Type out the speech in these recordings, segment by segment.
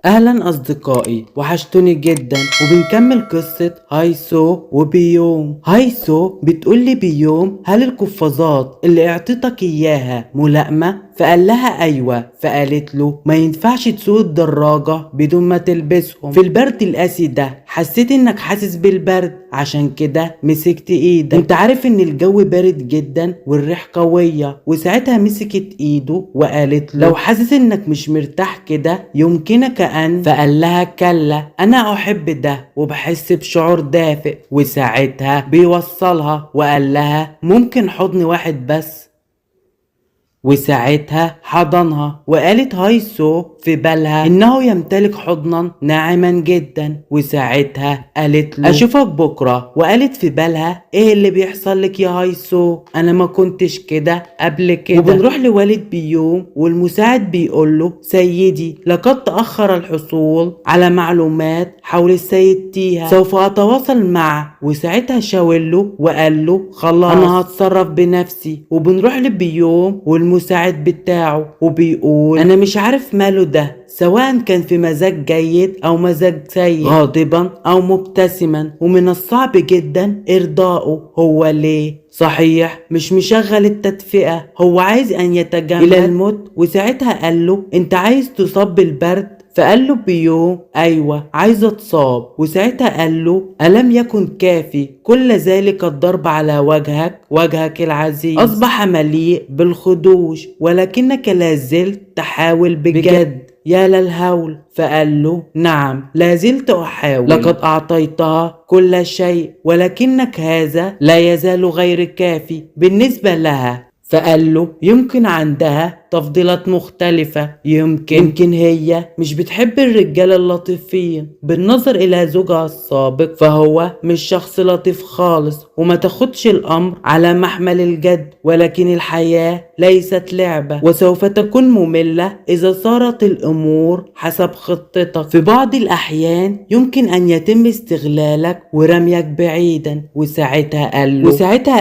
اهلا اصدقائي، وحشتوني جدا. وبنكمل قصة هايسو وبيوم. هايسو بتقولي بيوم: هل القفازات اللي اعطيتك اياها ملائمة؟ فقال لها ايوه. فقالت له: ما ينفعش تسوق الدراجة بدون ما تلبسهم، في البرد القاسي ده حسيت انك حاسس بالبرد، عشان كده مسكت ايدك. انت عارف ان الجو بارد جدا والريح قوية. وساعتها مسكت ايده وقالت له: لو حاسس انك مش مرتاح كده يمكنك ان. فقال لها: كلا، انا احب ده وبحس بشعور دافئ. وساعتها بيوصلها وقال لها: ممكن حضن واحد بس؟ وساعتها حضنها. وقالت هايسو في بالها انه يمتلك حضنا ناعما جدا. وساعتها قالت له: اشوفك بكره. وقالت في بالها: ايه اللي بيحصل لك يا هايسو؟ انا ما كنتش كده قبل كده. وبنروح لوالد بيوم، والمساعد بيقول له: سيدي، لقد تاخر الحصول على معلومات حول السيد تيها، سوف اتواصل معه. وساعتها شاور له وقال له: خلاص، انا هتصرف بنفسي. وبنروح لبيوم والمساعد بتاعه، وبيقول: انا مش عارف ماله ده، سواء كان في مزاج جيد او مزاج سيء، غاضبا او مبتسما، ومن الصعب جدا ارضائه. هو ليه صحيح مش مشغل التدفئة؟ هو عايز ان يتجمد الى الموت. وساعتها قال له: انت عايز تصاب بالبرد؟ فقال له بيوم: ايوه، عايز اتصاب. وساعتها قال له: الم يكن كافي كل ذلك الضرب على وجهك العزيز اصبح مليء بالخدوش، ولكنك لازلت تحاول بجد. يا للهول. فقال له: نعم، لازلت احاول. لقد اعطيتها كل شيء، ولكنك هذا لا يزال غير كافي بالنسبة لها. فقال له: يمكن عندها تفضيلات مختلفة، يمكن هي مش بتحب الرجال اللطيفين. بالنظر الى زوجها السابق فهو مش شخص لطيف خالص. وما تاخدش الامر على محمل الجد، ولكن الحياة ليست لعبة، وسوف تكون مملة اذا صارت الامور حسب خطتك. في بعض الاحيان يمكن ان يتم استغلالك ورميك بعيدا. وساعتها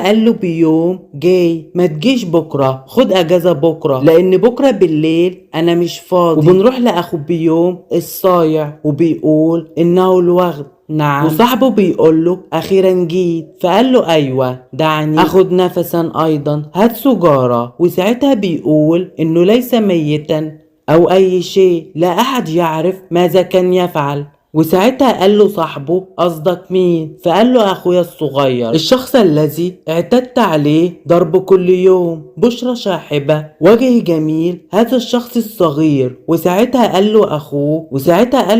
قال له بيوم: جاي، ما تجيش بكرة، خد اجازة بكرة، لان بكرة بالليل انا مش فاضي. وبنروح لاخو بيوم الصايع، وبيقول انه الوغد. نعم. وصاحبه بيقول له: اخيرا جيت. فقال له: ايوه، دعني اخد نفسا ايضا، هات سجارة. وساعتها بيقول انه ليس ميتا او اي شيء، لا احد يعرف ماذا كان يفعل. وساعتها قال له صاحبه: قصدك مين؟ فقال له: اخويا الصغير، الشخص الذي اعتدت عليه ضرب كل يوم، بشرة شاحبة، وجه جميل، هذا الشخص الصغير. وساعتها قال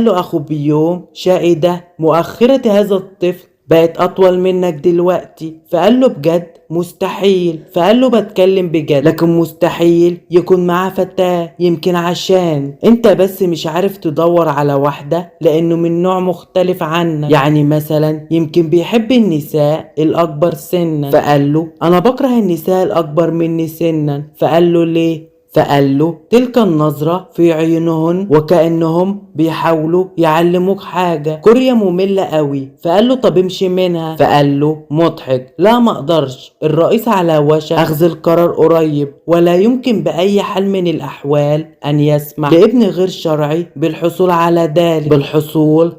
له اخو بيوم: شائدة، مؤخرة هذا الطفل بقت اطول منك دلوقتي. فقال له: بجد؟ مستحيل. فقال له: بتكلم بجد، لكن مستحيل يكون معاه فتاة، يمكن عشان انت بس مش عارف تدور على واحدة لانه من نوع مختلف عنك. يعني مثلا يمكن بيحب النساء الاكبر سنا. فقال له: انا بكره النساء الاكبر مني سنا. فقال له: ليه؟ فقال له: تلك النظرة في عيونهن وكأنهم بيحاولوا يعلموك حاجة. كوريا مملة قوي. فقال له: طب امشي منها. فقال له مضحك: لا، ما اقدرش، الرئيس على وشك اخذ القرار قريب، ولا يمكن بأي حال من الاحوال ان يسمح لابن غير شرعي بالحصول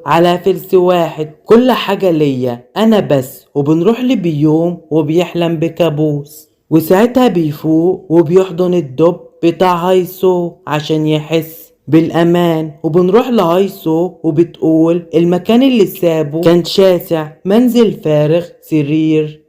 على فلس واحد. كل حاجة ليا انا بس. وبنروح لبيوم وبيحلم بكابوس. وساعتها بيفوق وبيحضن الدب بتاع هايسو عشان يحس بالأمان. وبنروح لهايسو وبتقول المكان اللي سابه كان شاسع، منزل فارغ، سرير،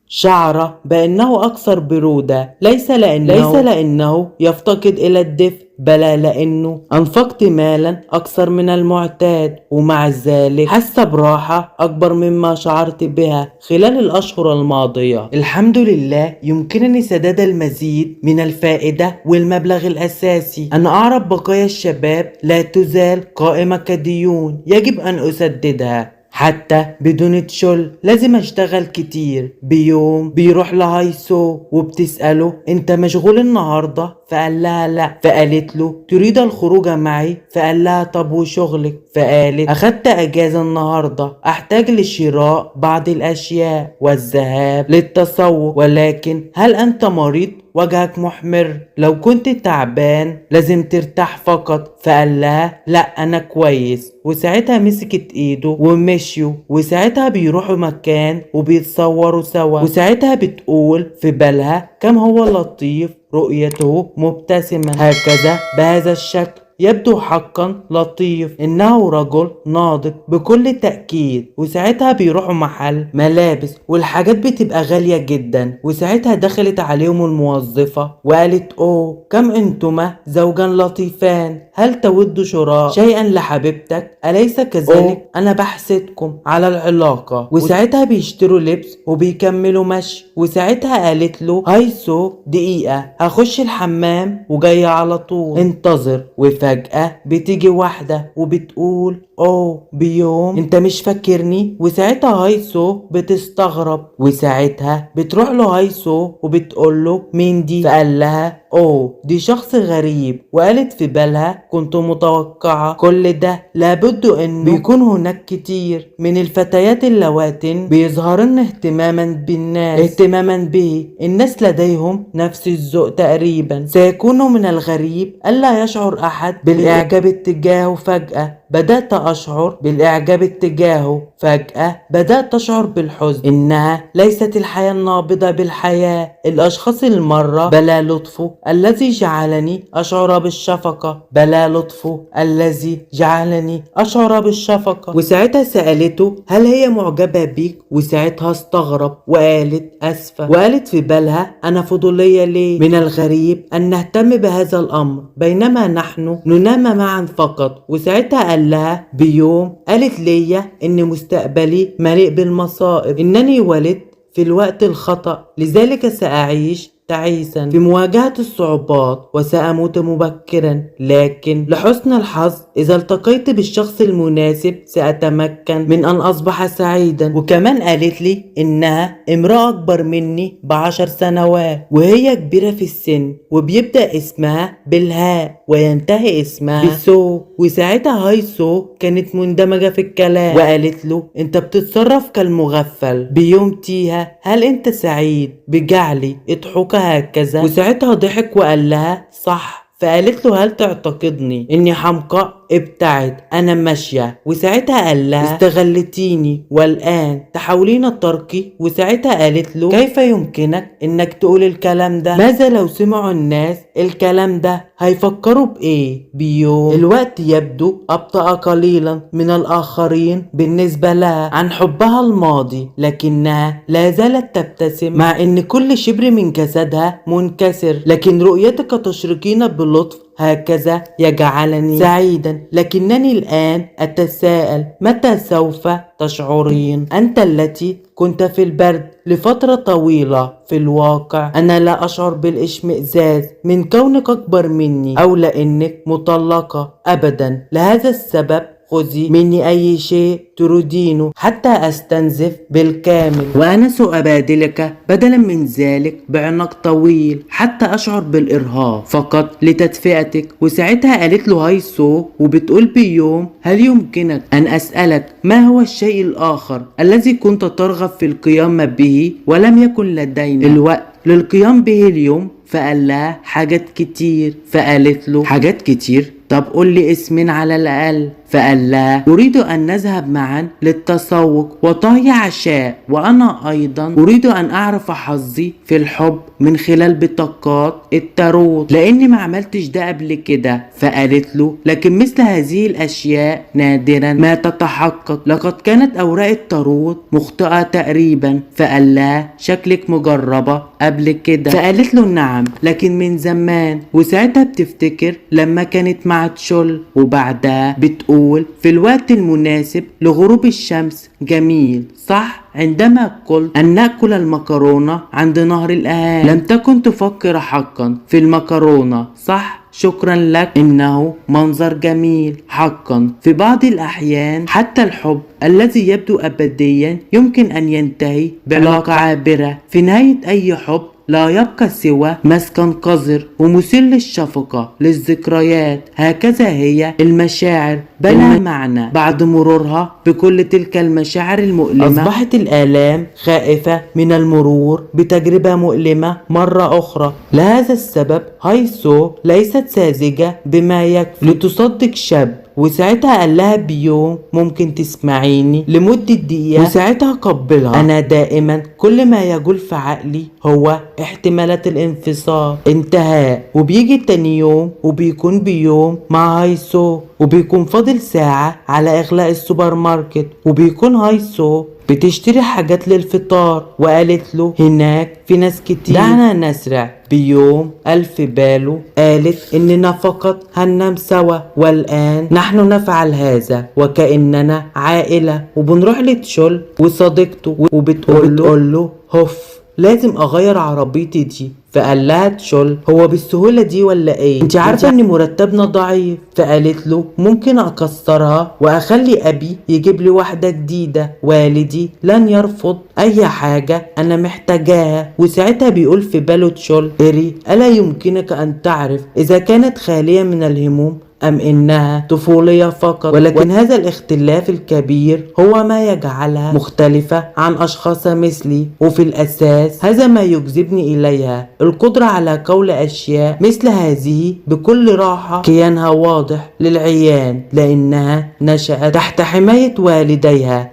شعر بأنه أكثر برودة، ليس لأنه يفتقد إلى الدفء، بل لأنه أنفقت مالا أكثر من المعتاد. ومع ذلك حس براحة أكبر مما شعرت بها خلال الأشهر الماضية. الحمد لله، يمكنني سداد المزيد من الفائدة والمبلغ الأساسي. أنا أعرف بقايا الشباب لا تزال قائمة كديون يجب أن أسددها حتى بدون تشل. لازم اشتغل كتير. بيوم بيروح لهايسو وبتسأله: انت مشغول النهاردة؟ فقال لها لا. فقالت له: تريد الخروج معي؟ فقال لها: طب وشغلك؟ فقالت: اخدت اجازة النهاردة، احتاج لشراء بعض الاشياء والذهاب للتسوق، ولكن هل انت مريض وجهك محمر، لو كنت تعبان لازم ترتاح فقط. فقال لها لا انا كويس. وساعتها مسكت ايده ومشيوا، وساعتها بيروحوا مكان وبيتصوروا سوا. وساعتها بتقول في بالها كم هو لطيف رؤيته مبتسما هكذا بهذا الشكل، يبدو حقا لطيف، انه رجل ناضج بكل تأكيد. وساعتها بيروحوا محل ملابس والحاجات بتبقى غالية جدا. وساعتها دخلت عليهم الموظفة وقالت اوه كم انتما زوجا لطيفان، هل تود شراء شيئا لحبيبتك أليس كذلك؟ انا بحسدكم على العلاقة. وساعتها بيشتروا لبس وبيكملوا مشي. وساعتها قالت له هايسو دقيقة هخش الحمام وجاية على طول انتظر. وفجأة بتيجي واحدة وبتقول اوه بيوم انت مش فاكرني؟ وساعتها هايسو بتستغرب. وساعتها بتروح له هايسو وبتقول له مين دي؟ فقال لها اوه دي شخص غريب. وقالت في بالها كنت متوقعة كل ده، لابد انه بيكون هناك كتير من الفتيات اللواتن بيظهرن اهتماما بالناس، اهتماما به الناس لديهم نفس الذوق تقريبا. سيكون من الغريب الا يشعر احد بالاعجاب اتجاهه. فجأة بدأت أشعر بالإعجاب اتجاهه، فجأة بدأت أشعر بالحزن. إنها ليست الحياة النابضة بالحياة. الأشخاص المرة بلا لطفه الذي جعلني أشعر بالشفقة، بلا لطفه الذي جعلني أشعر بالشفقة. وساعتها سألته هل هي معجبة بيك؟ وساعتها استغرب وقالت أسفة. وقالت في بالها أنا فضولية ليه؟ من الغريب أن نهتم بهذا الأمر بينما نحن ننام معا فقط. وساعتها قال لها بيوم قالت لي ان مستقبلي مليء بالمصائب، انني ولدت في الوقت الخطأ، لذلك سأعيش تعيسا في مواجهة الصعوبات وسأموت مبكرا. لكن لحسن الحظ إذا التقيت بالشخص المناسب سأتمكن من أن أصبح سعيدا. وكمان قالت لي إنها امرأة أكبر مني ب10 سنوات، وهي كبيرة في السن، وبيبدأ اسمها بالهاء وينتهي اسمها بسو. وساعتها هايسو كانت مندمجة في الكلام وقالت له انت بتتصرف كالمغفل. بيوم تيها هل انت سعيد بجعلي اضحك هكذا؟ وساعتها ضحك وقال لها صح. فقالت له هل تعتقدني اني حمقاء؟ ابتعد انا ماشية. وساعتها قال لها استغلتيني والان تحاولين تركي. وساعتها قالت له كيف يمكنك انك تقول الكلام ده؟ ماذا لو سمعوا الناس الكلام ده هيفكروا بايه؟ بيوم الوقت يبدو ابطأ قليلا من الاخرين بالنسبة لها عن حبها الماضي، لكنها لا زالت تبتسم مع ان كل شبر من جسدها منكسر. لكن رؤيتك تشرقين بلطف هكذا يجعلني سعيدا. لكنني الآن أتساءل متى سوف تشعرين؟ أنت التي كنت في البرد لفترة طويلة، في الواقع أنا لا أشعر بالاشمئزاز من كونك أكبر مني أو لأنك مطلقة أبدا. لهذا السبب خذي مني أي شيء تريدينه حتى أستنزف بالكامل، وأنا سأبادلك بدلا من ذلك بعنق طويل حتى أشعر بالإرهاق فقط لتدفئتك. وساعتها قالت له هايسو وبتقول بيوم هل يمكنك أن أسألك ما هو الشيء الآخر الذي كنت ترغب في القيام به ولم يكن لدينا الوقت للقيام به اليوم؟ فقال لها حاجات كتير. فقالت له حاجات كتير؟ طب قول لي اسمين على الأقل. فقال لها أريد أن نذهب معا للتسوق وطهي عشاء، وأنا أيضا أريد أن أعرف حظي في الحب من خلال بطاقات التاروت لأني ما عملتش ده قبل كده. فقالت له لكن مثل هذه الأشياء نادرا ما تتحقق، لقد كانت أوراق التاروت مخطئة تقريبا. فقال لها شكلك مجربة قبل كده. فقالت له نعم لكن من زمان. وساعتها بتفتكر لما كانت مع تشول، وبعدها بتقول في الوقت المناسب لغروب الشمس جميل صح؟ عندما قلت أن نأكل المكرونة عند نهر الأهالي لم تكن تفكر حقا في المكرونة صح؟ شكرا لك، إنه منظر جميل حقا. في بعض الأحيان حتى الحب الذي يبدو أبديا يمكن أن ينتهي بعلاقة عابرة. في نهاية أي حب لا يبقى سوى مسكن قذر ومثير للشفقة للذكريات. هكذا هي المشاعر بلا معنى بعد مرورها بكل تلك المشاعر المؤلمة. أصبحت الآلام خائفة من المرور بتجربة مؤلمة مرة أخرى. لهذا السبب هايسو ليست ساذجة بما يكفي لتصدق شاب، وساعتها قال لها بيوم ممكن تسمعيني لمدة دقيقة، وساعتها قبلها. أنا دائما كل ما يجول في عقلي هو احتمالات الانفصال انتهاء. وبيجي تاني يوم وبيكون بيوم مع هايسو، وبيكون فاضل ساعة على إغلاق السوبر ماركت، وبيكون هايسو بتشتري حاجات للفطار، وقالت له هناك في ناس كتير، دعنا نسرع. بيوم ألف باله قالت إننا فقط هننام سوا، والآن نحن نفعل هذا وكأننا عائلة. وبنروح لتشول وصديقته وبتقول له هوف لازم أغير عربيتي دي. فقال لها تشول هو بالسهولة دي ولا ايه؟ انت عارفة ان مرتبنا ضعيف. فقالت له ممكن اكسرها واخلي ابي يجيب لي واحدة جديدة، والدي لن يرفض اي حاجة انا محتاجاها. وساعتها بيقول في باله تشول إيري ألا يمكنك ان تعرف اذا كانت خالية من الهموم أم إنها طفولية فقط؟ ولكن هذا الاختلاف الكبير هو ما يجعلها مختلفة عن أشخاص مثلي، وفي الأساس هذا ما يجذبني إليها، القدرة على قول أشياء مثل هذه بكل راحة. كيانها واضح للعيان لأنها نشأت تحت حماية والديها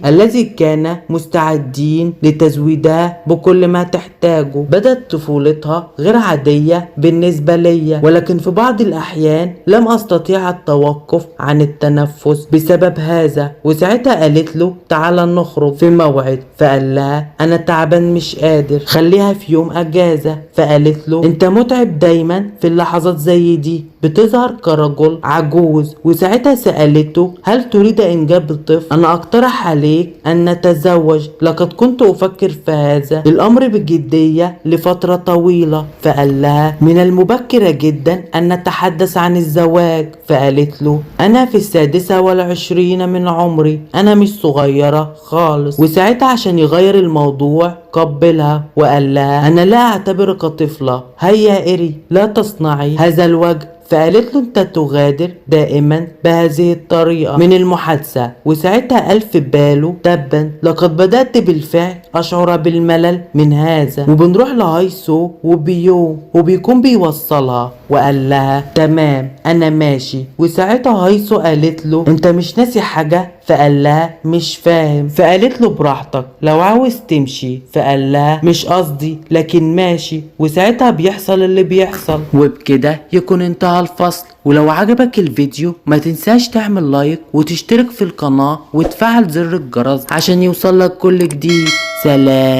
الذي كان مستعدين لتزويدها بكل ما تحتاجه. بدت طفولتها غير عادية بالنسبة لي، ولكن في بعض الأحيان لم أستطيع التوقف عن التنفس بسبب هذا. وساعتها قالت له تعال نخرج في موعد. فقال لها أنا تعبان مش قادر، خليها في يوم أجازة. فقالت له أنت متعب دايما في اللحظات زي دي، بتظهر كرجل عجوز. وساعتها سألته هل تريد إنجاب طفل؟ أنا أقترح عليك أن نتزوج، لقد كنت أفكر في هذا الأمر بجدية لفترة طويلة. فقال لها من المبكر جدا أن نتحدث عن الزواج. فقالت له أنا في 26 من عمري، أنا مش صغيرة خالص. وساعتها عشان يغير الموضوع قبلها وقال لها أنا لا أعتبرك طفلة، هيا إيري لا تصنعي هذا الوجه. فقالت له انت تغادر دائما بهذه الطريقة من المحادثة. وساعتها قال في باله تبا لقد بدأت بالفعل أشعر بالملل من هذا. وبنروح لهايسو وبيوم وبيكون بيوصلها وقال لها تمام أنا ماشي. وساعتها هايسو قالت له انت مش ناسي حاجة؟ فقال لها مش فاهم. فقالت له براحتك لو عاوز تمشي. فقال لها مش قصدي لكن ماشي. وساعتها بيحصل اللي بيحصل. وبكده يكون انتهى الفصل. ولو عجبك الفيديو ما تنساش تعمل لايك وتشترك في القناة وتفعل زر الجرس عشان يوصلك كل جديد. سلام.